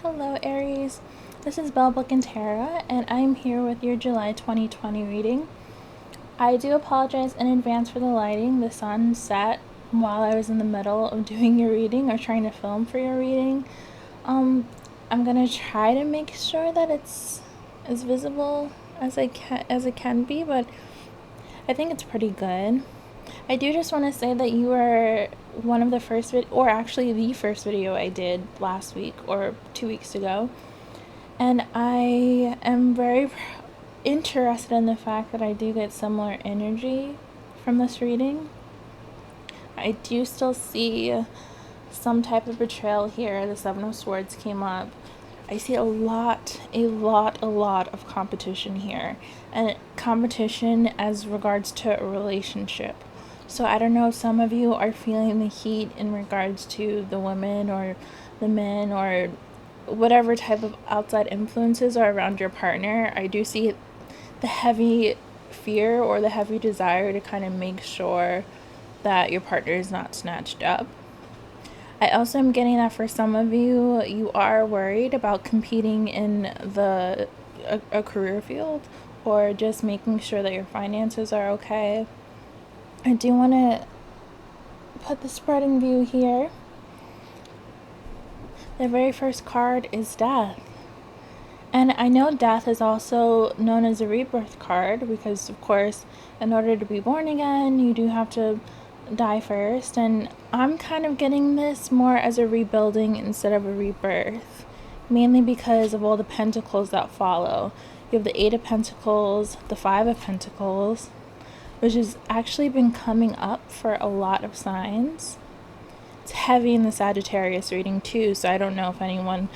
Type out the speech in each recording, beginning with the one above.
Hello, Aries. This is Belle Book and Tara, and I'm here with your July 2020 reading. I do apologize in advance for the lighting. The sun set while I was in the middle of doing your reading or trying to film for your reading. I'm gonna try to make sure that it's as visible as it can be, but I think it's pretty good. I do just want to say that you were one of the first or actually the first video I did last week or 2 weeks ago. And I am very interested in the fact that I do get similar energy from this reading. I do still see some type of betrayal here. The Seven of Swords came up. I see a lot of competition here. And competition as regards to a relationship. So I don't know if some of you are feeling the heat in regards to the women or the men or whatever type of outside influences are around your partner. I do see the heavy fear or the heavy desire to kind of make sure that your partner is not snatched up. I also am getting that for some of you, you are worried about competing in a career field or just making sure that your finances are okay. I do want to put the spread in view here. The very first card is Death. And I know Death is also known as a rebirth card because, of course, in order to be born again, you do have to die first. And I'm kind of getting this more as a rebuilding instead of a rebirth, mainly because of all the pentacles that follow. You have the Eight of Pentacles, the Five of Pentacles, which has actually been coming up for a lot of signs. It's heavy in the Sagittarius reading too, so I don't know if anyone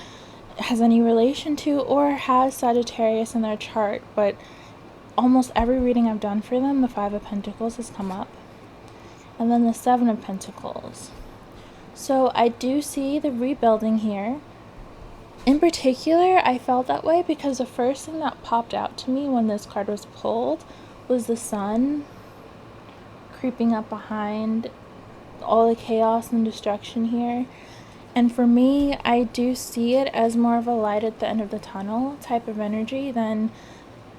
has any relation to or has Sagittarius in their chart, but almost every reading I've done for them, the Five of Pentacles has come up. And then the Seven of Pentacles. So I do see the rebuilding here. In particular, I felt that way because the first thing that popped out to me when this card was pulled was the sun creeping up behind all the chaos and destruction here. And for me, I do see it as more of a light at the end of the tunnel type of energy than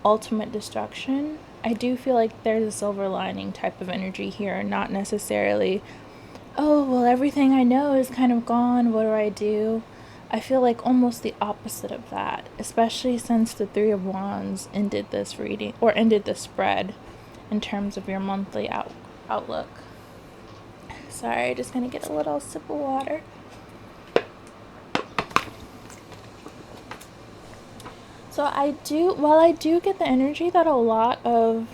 ultimate destruction. I do feel like there's a silver lining type of energy here, not necessarily, oh, well, everything I know is kind of gone, what do I do? I feel like almost the opposite of that, especially since the Three of Wands ended this reading, or ended the spread in terms of your monthly outlook. Sorry, just gonna get a little sip of water. So while I do get the energy that a lot of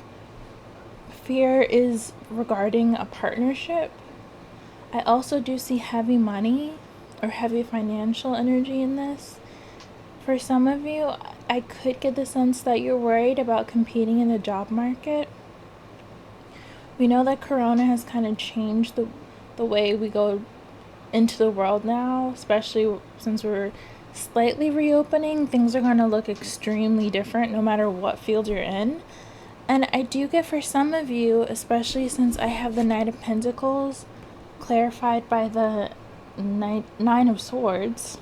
fear is regarding a partnership, I also do see heavy money or heavy financial energy in this. For some of you, I could get the sense that you're worried about competing in the job market. We know that Corona has kind of changed the way we go into the world now, especially since we're slightly reopening. Things are going to look extremely different no matter what field you're in. And I do get for some of you, especially since I have the Knight of Pentacles clarified by the Nine of Swords,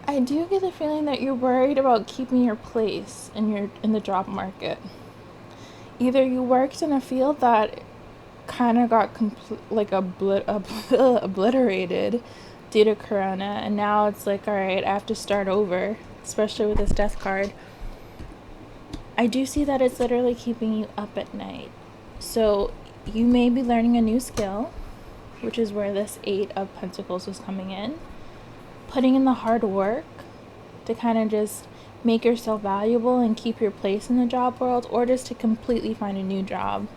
I do get the feeling that you're worried about keeping your place in the job market. Either you worked in a field that kind of got obliterated due to Corona, and now it's like, all right, I have to start over, especially with this Death card. I do see that it's literally keeping you up at night. So you may be learning a new skill, which is where this Eight of Pentacles was coming in, putting in the hard work to kind of just make yourself valuable and keep your place in the job world, or just to completely find a new job.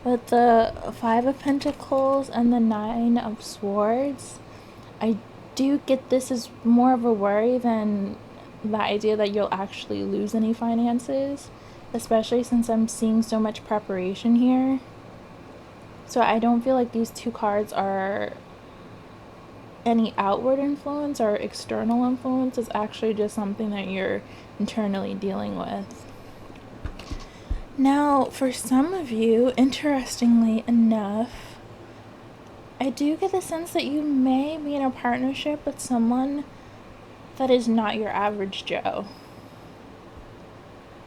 But the Five of Pentacles and the Nine of Swords, I do get this as more of a worry than the idea that you'll actually lose any finances, especially since I'm seeing so much preparation here. So I don't feel like these two cards are any outward influence or external influence. It's actually just something that you're internally dealing with. Now, for some of you, interestingly enough, I do get the sense that you may be in a partnership with someone that is not your average Joe.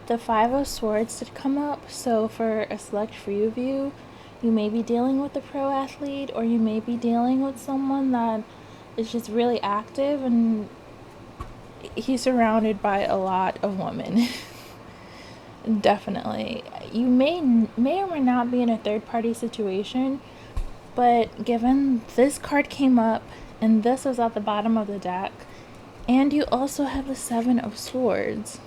The Five of Swords did come up, so for a select few of you, you may be dealing with a pro athlete, or you may be dealing with someone that is just really active and he's surrounded by a lot of women. Definitely. You may or may not be in a third party situation, but given this card came up and this was at the bottom of the deck, and you also have the Seven of Swords,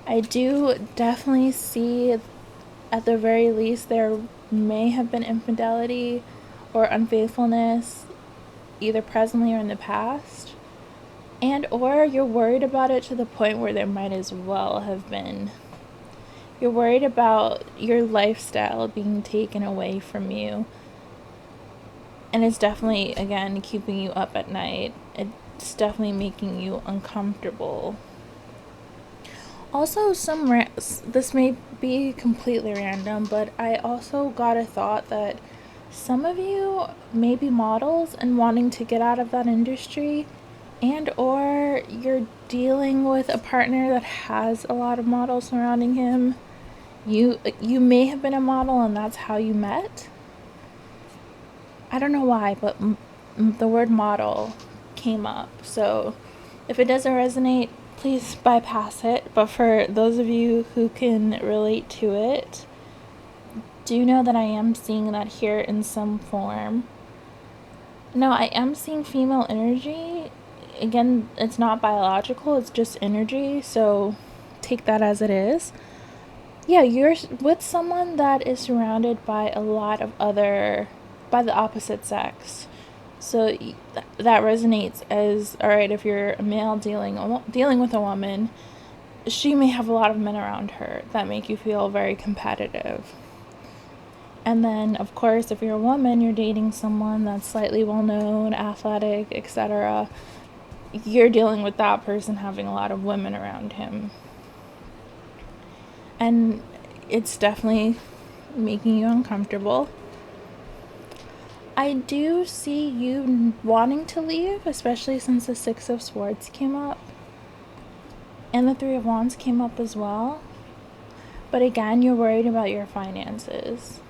I do definitely see, at the very least, there may have been infidelity or unfaithfulness, either presently or in the past, and or you're worried about it to the point where there might as well have been. You're worried about your lifestyle being taken away from you, and it's definitely, again, keeping you up at night. It's definitely making you uncomfortable. Also, this may be completely random, but I also got a thought that some of you may be models and wanting to get out of that industry, and or you're dealing with a partner that has a lot of models surrounding him. You may have been a model and that's how you met. I don't know why, but the word model came up. So if it doesn't resonate, please bypass it. But for those of you who can relate to it, do know that I am seeing that here in some form. Now, I am seeing female energy. Again, it's not biological, it's just energy, so take that as it is. Yeah, you're with someone that is surrounded by a lot of by the opposite sex. So that resonates as, all right, if you're a male dealing with a woman, she may have a lot of men around her that make you feel very competitive. And then, of course, if you're a woman, you're dating someone that's slightly well-known, athletic, etc., you're dealing with that person having a lot of women around him. And it's definitely making you uncomfortable. I do see you wanting to leave, especially since the Six of Swords came up. And the Three of Wands came up as well. But again, you're worried about your finances.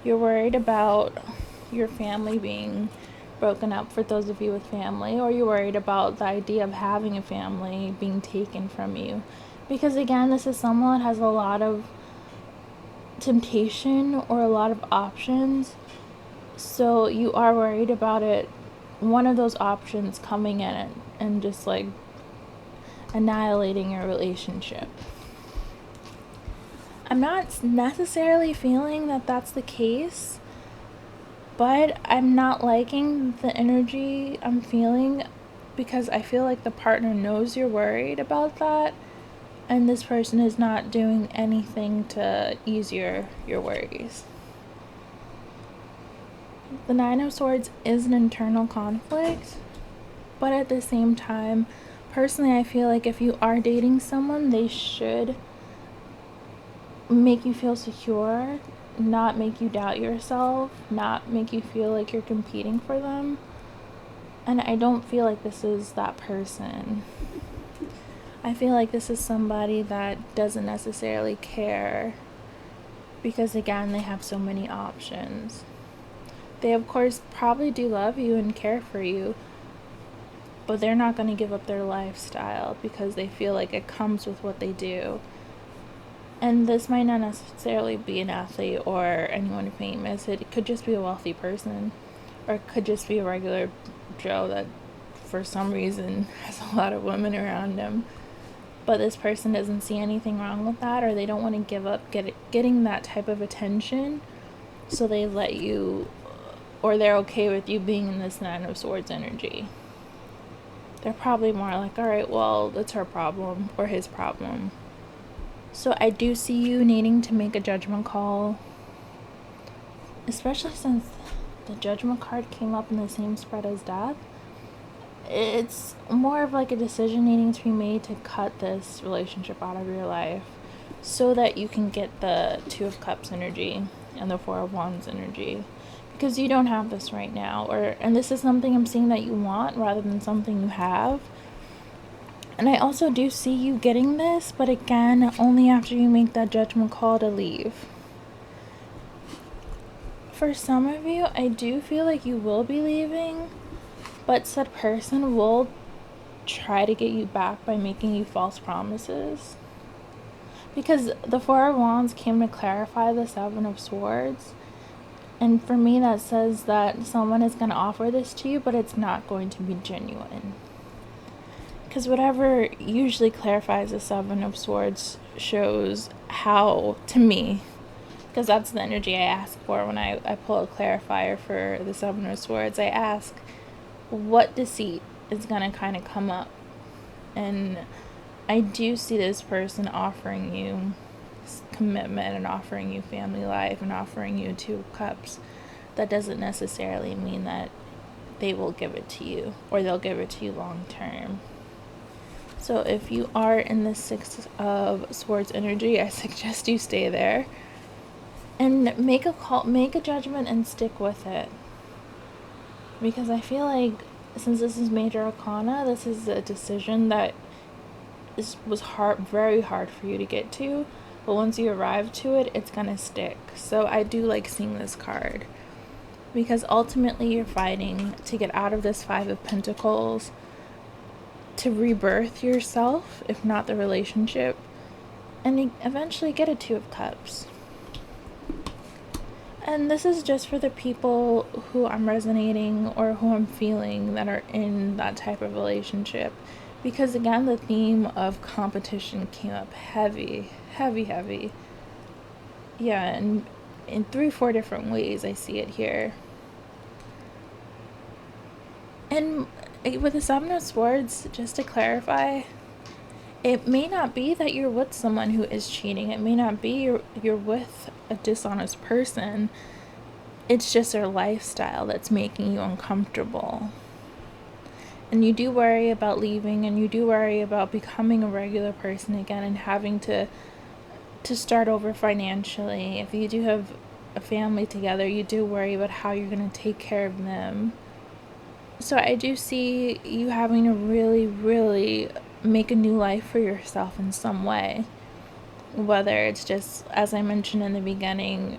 You're worried about your family being broken up, for those of you with family, or you're worried about the idea of having a family being taken from you. Because again, this is someone that has a lot of temptation or a lot of options. So you are worried about it, one of those options coming in and just like annihilating your relationship. I'm not necessarily feeling that that's the case, but I'm not liking the energy I'm feeling, because I feel like the partner knows you're worried about that, and this person is not doing anything to ease your worries. The Nine of Swords is an internal conflict, but at the same time, personally, I feel like if you are dating someone, they should make you feel secure, not make you doubt yourself, not make you feel like you're competing for them. And I don't feel like this is that person. I feel like this is somebody that doesn't necessarily care, because again, they have so many options. They, of course, probably do love you and care for you, but they're not going to give up their lifestyle because they feel like it comes with what they do. And this might not necessarily be an athlete or anyone famous. It could just be a wealthy person, or it could just be a regular Joe that for some reason has a lot of women around him. But this person doesn't see anything wrong with that, or they don't want to give up getting that type of attention, so they let you, or they're okay with you being in this Nine of Swords energy. They're probably more like, all right, well, that's her problem or his problem. So I do see you needing to make a judgment call, especially since the Judgment card came up in the same spread as Death. It's more of like a decision needing to be made to cut this relationship out of your life so that you can get the Two of Cups energy and the Four of Wands energy. Because you don't have this right now, and this is something I'm seeing that you want rather than something you have. And I also do see you getting this, but again, only after you make that judgment call to leave. For some of you, I do feel like you will be leaving, but said person will try to get you back by making you false promises. Because the Four of Wands came to clarify the Seven of Swords. And for me, that says that someone is going to offer this to you, but it's not going to be genuine. Because whatever usually clarifies the Seven of Swords shows how, to me, because that's the energy I ask for when I pull a clarifier for the Seven of Swords. I ask, what deceit is going to kind of come up? And I do see this person offering you commitment and offering you family life and offering you Two of Cups. That doesn't necessarily mean that they will give it to you or they'll give it to you long term. So if you are in the Six of Swords energy, I suggest you stay there and make a call, make a judgment and stick with it. Because I feel like since this is Major Arcana, this is a decision that was hard, very hard for you to get to, but once you arrive to it, it's gonna stick. So I do like seeing this card because ultimately you're fighting to get out of this Five of Pentacles, to rebirth yourself, if not the relationship, and eventually get a Two of Cups. And this is just for the people who I'm resonating or who I'm feeling that are in that type of relationship. Because again, the theme of competition came up heavy. Yeah, and in 3-4 different ways I see it here. And with the Seven of Swords, just to clarify, it may not be that you're with someone who is cheating. It may not be you're with a dishonest person. It's just their lifestyle that's making you uncomfortable. And you do worry about leaving, and you do worry about becoming a regular person again and having to start over financially. If you do have a family together, you do worry about how you're going to take care of them. So I do see you having to really, really make a new life for yourself in some way. Whether it's just, as I mentioned in the beginning,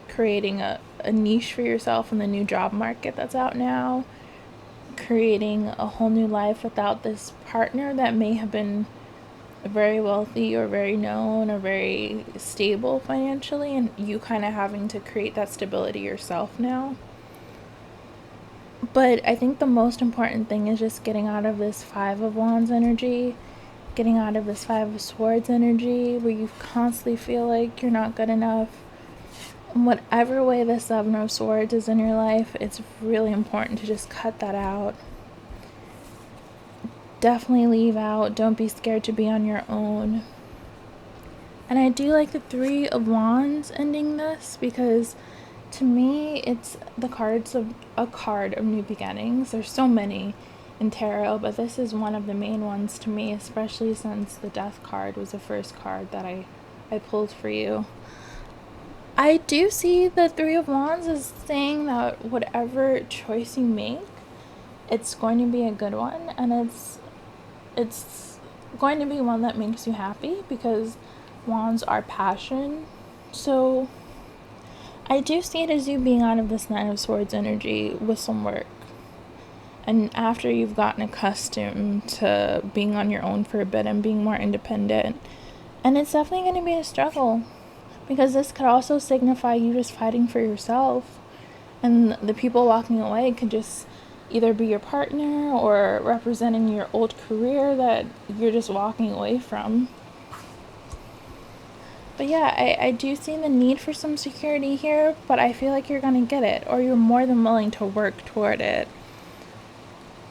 creating a niche for yourself in the new job market that's out now, creating a whole new life without this partner that may have been very wealthy or very known or very stable financially, and you kind of having to create that stability yourself now. But I think the most important thing is just getting out of this Five of Wands energy, getting out of this Five of Swords energy where you constantly feel like you're not good enough. In whatever way the Seven of Swords is in your life, it's really important to just cut that out. Definitely leave out. Don't be scared to be on your own. And I do like the Three of Wands ending this because to me, it's the cards of a card of new beginnings. There's so many in tarot, but this is one of the main ones to me, especially since the Death card was the first card that I pulled for you. I do see the Three of Wands as saying that whatever choice you make, it's going to be a good one, and it's going to be one that makes you happy because wands are passion. So I do see it as you being out of this Nine of Swords energy with some work. And after you've gotten accustomed to being on your own for a bit and being more independent. And it's definitely going to be a struggle. Because this could also signify you just fighting for yourself. And the people walking away could just either be your partner or representing your old career that you're just walking away from. But yeah, I do see the need for some security here, but I feel like you're going to get it, or you're more than willing to work toward it.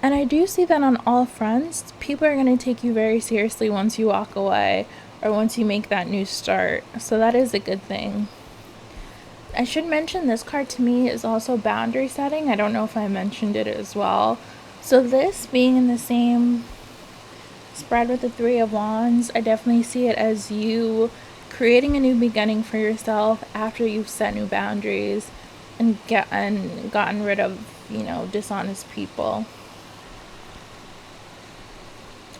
And I do see that on all fronts, people are going to take you very seriously once you walk away, or once you make that new start. So that is a good thing. I should mention this card to me is also boundary setting. I don't know if I mentioned it as well. So this being in the same spread with the Three of Wands, I definitely see it as you creating a new beginning for yourself after you've set new boundaries and gotten rid of, dishonest people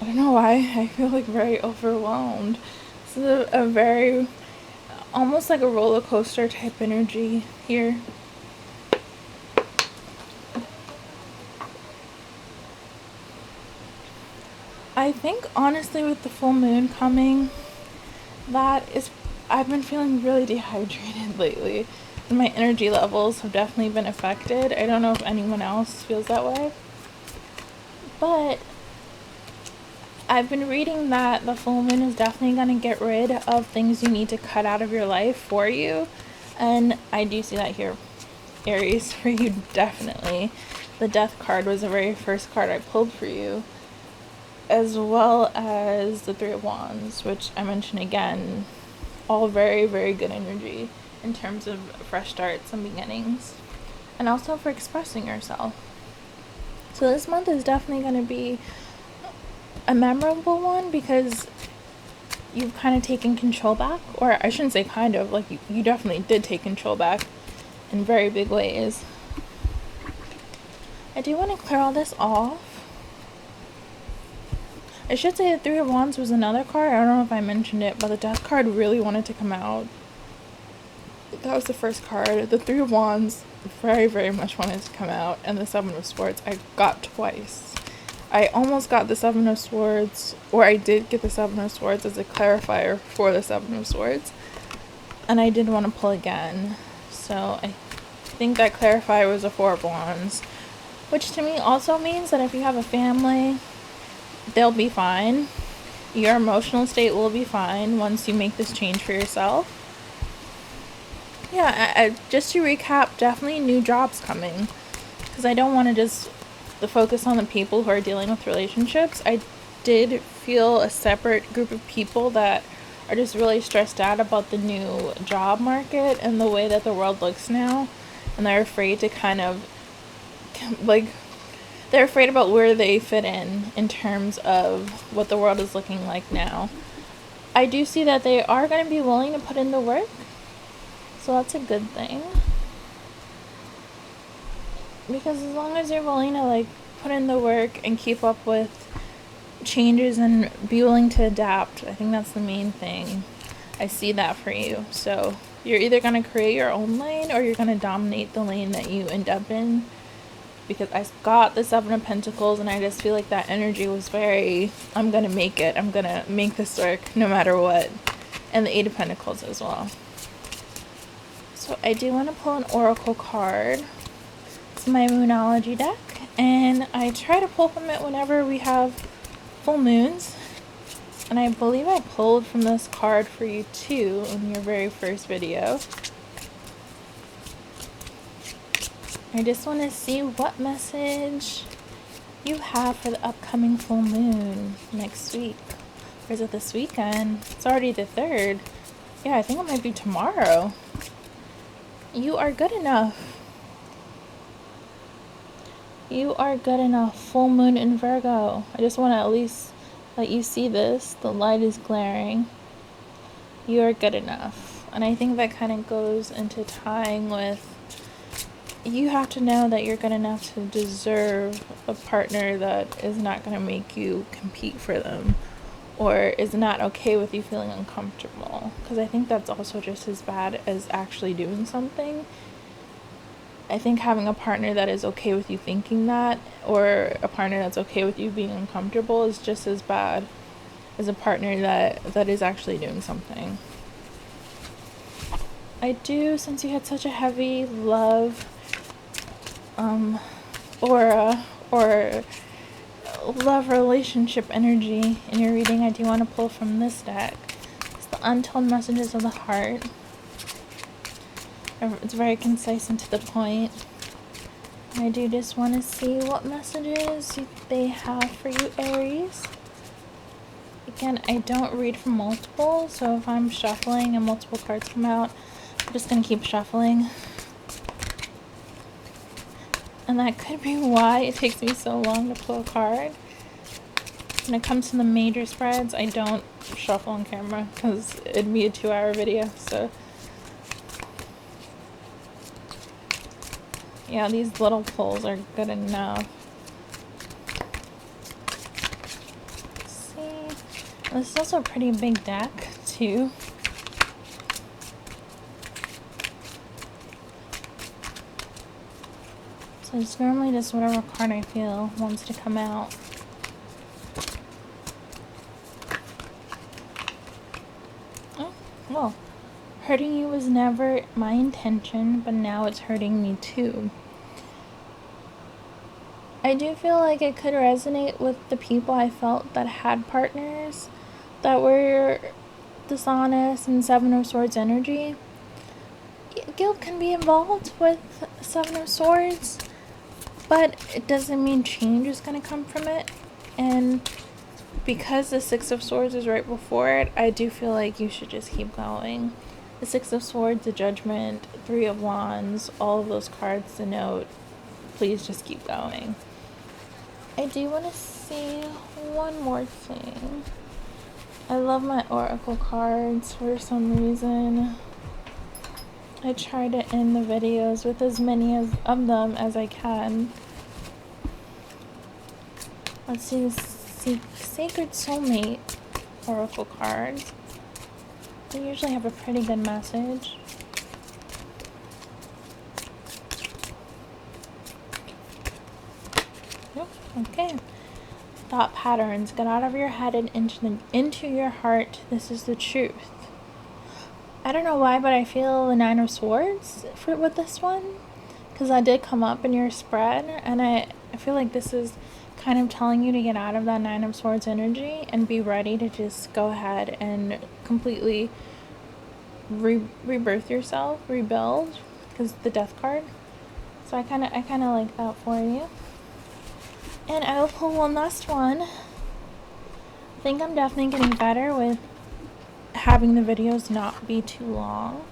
don't know why I feel like very overwhelmed. This is a very, almost like a roller coaster type energy here. I think honestly with the full moon coming, I've been feeling really dehydrated lately. And my energy levels have definitely been affected. I don't know if anyone else feels that way. But I've been reading that the full moon is definitely going to get rid of things you need to cut out of your life for you. And I do see that here, Aries, for you, definitely. The Death card was the very first card I pulled for you, as well as the Three of Wands, which I mentioned again, all very, very good energy in terms of fresh starts and beginnings, and also for expressing yourself. So this month is definitely going to be a memorable one because you've kind of taken control back, or I shouldn't say kind of, like you definitely did take control back in very big ways. I do want to clear all this off. I should say the Three of Wands was another card. I don't know if I mentioned it, but the Death card really wanted to come out. That was the first card. The Three of Wands very, very much wanted to come out, and the Seven of Swords I got twice. I almost got the Seven of Swords, or I did get the Seven of Swords as a clarifier for the Seven of Swords, and I did want to pull again. So I think that clarifier was a Four of Wands, which to me also means that if you have a family, they'll be fine. Your emotional state will be fine once you make this change for yourself. Yeah, just to recap, definitely new jobs coming, because I don't want to just focus on the people who are dealing with relationships. I did feel a separate group of people that are just really stressed out about the new job market and the way that the world looks now, and they're afraid to kind of, like, they're afraid about where they fit in terms of what the world is looking like now. I do see that they are going to be willing to put in the work, so that's a good thing. Because as long as you're willing to, like, put in the work and keep up with changes and be willing to adapt, I think that's the main thing. I see that for you. So you're either going to create your own lane or you're going to dominate the lane that you end up in. Because I got the Seven of Pentacles, and I just feel like that energy was very, I'm going to make it. I'm going to make this work no matter what. And the Eight of Pentacles as well. So I do want to pull an oracle card. It's my Moonology deck, and I try to pull from it whenever we have full moons. And I believe I pulled from this card for you too in your very first video. I just want to see what message you have for the upcoming full moon next week. Or is it this weekend? It's already the 3rd. Yeah, I think it might be tomorrow. You are good enough. You are good enough. Full moon in Virgo. I just want to at least let you see this. The light is glaring. You are good enough. And I think that kind of goes into tying with, you have to know that you're good enough to deserve a partner that is not going to make you compete for them, or is not okay with you feeling uncomfortable. Because I think that's also just as bad as actually doing something. I think having a partner that is okay with you thinking that, or a partner that's okay with you being uncomfortable, is just as bad as a partner that is actually doing something. I do, since you had such a heavy love aura or love relationship energy in your reading, I do want to pull from this deck. It's the Untold Messages of the Heart. It's very concise and to the point. I do just want to see what messages they have for you, Aries. Again, I don't read from multiple, so if I'm shuffling and multiple cards come out, I'm just going to keep shuffling. And that could be why it takes me so long to pull a card. When it comes to the major spreads, I don't shuffle on camera because it'd be a 2-hour video, so yeah, these little pulls are good enough. This is also a pretty big deck, too. So it's normally just whatever card I feel wants to come out. Oh, well. Hurting you was never my intention, but now it's hurting me too. I do feel like it could resonate with the people I felt that had partners that were dishonest and Seven of Swords energy. Guilt can be involved with Seven of Swords, but it doesn't mean change is going to come from it. And because the Six of Swords is right before it, I do feel like you should just keep going. The Six of Swords, the Judgment, Three of Wands, all of those cards denote, please just keep going. I do want to see one more thing. I love my oracle cards for some reason. I try to end the videos with as many of them as I can. Let's see the Sacred Soulmate oracle cards. They usually have a pretty good message. Okay. Thought patterns. Get out of your head and into your heart. This is the truth. I don't know why, but I feel the Nine of Swords with this one. Because that did come up in your spread. And I feel like this is kind of telling you to get out of that Nine of Swords energy and be ready to just go ahead and completely rebirth yourself, rebuild, because the Death card. So I kind of like that for you. And I will pull one last one. I think I'm definitely getting better with having the videos not be too long.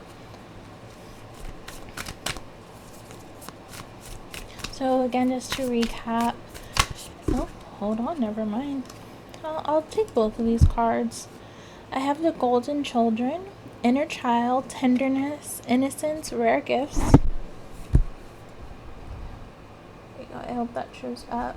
So again, just to recap. Oh, hold on, never mind. I'll take both of these cards. I have the Golden Children, Inner Child, Tenderness, Innocence, Rare Gifts. There you go. I hope that shows up.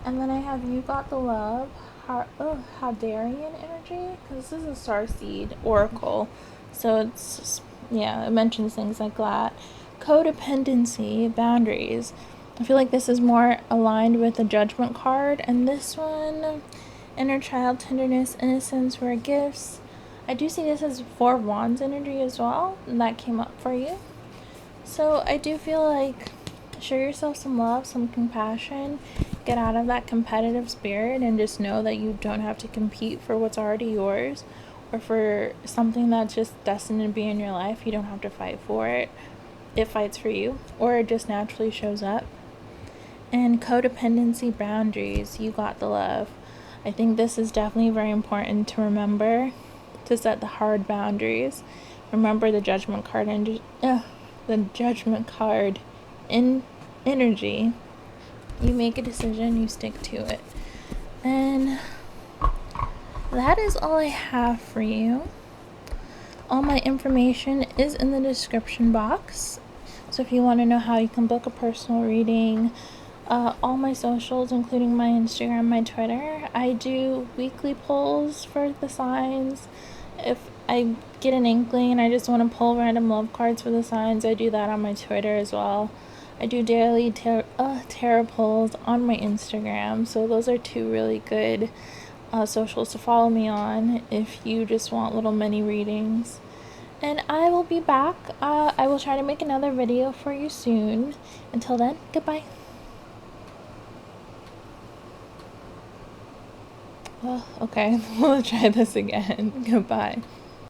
And then I have You Got the Love, Hadarian energy, because this is a Starseed oracle. So it's just, yeah, it mentions things like that. Codependency, boundaries. I feel like this is more aligned with the Judgment card. And this one, Inner Child, Tenderness, Innocence, Rare Gifts. I do see this as Four of Wands energy as well, and that came up for you. So I do feel like show yourself some love, some compassion. Get out of that competitive spirit and just know that you don't have to compete for what's already yours or for something that's just destined to be in your life. You don't have to fight for it. It fights for you, or it just naturally shows up. And codependency, boundaries. You got the love. I think this is definitely very important to remember, to set the hard boundaries. Remember the Judgment card and the Judgment card in energy. You make a decision, you stick to it. And that is all I have for you. All my information is in the description box. So if you want to know how you can book a personal reading, all my socials, including my Instagram, my Twitter. I do weekly polls for the signs. If I get an inkling and I just want to pull random love cards for the signs, I do that on my Twitter as well. I do daily tarot polls on my Instagram, so those are two really good socials to follow me on if you just want little mini readings. And I will be back. I will try to make another video for you soon. Until then, goodbye. Okay, we'll try this again. Goodbye.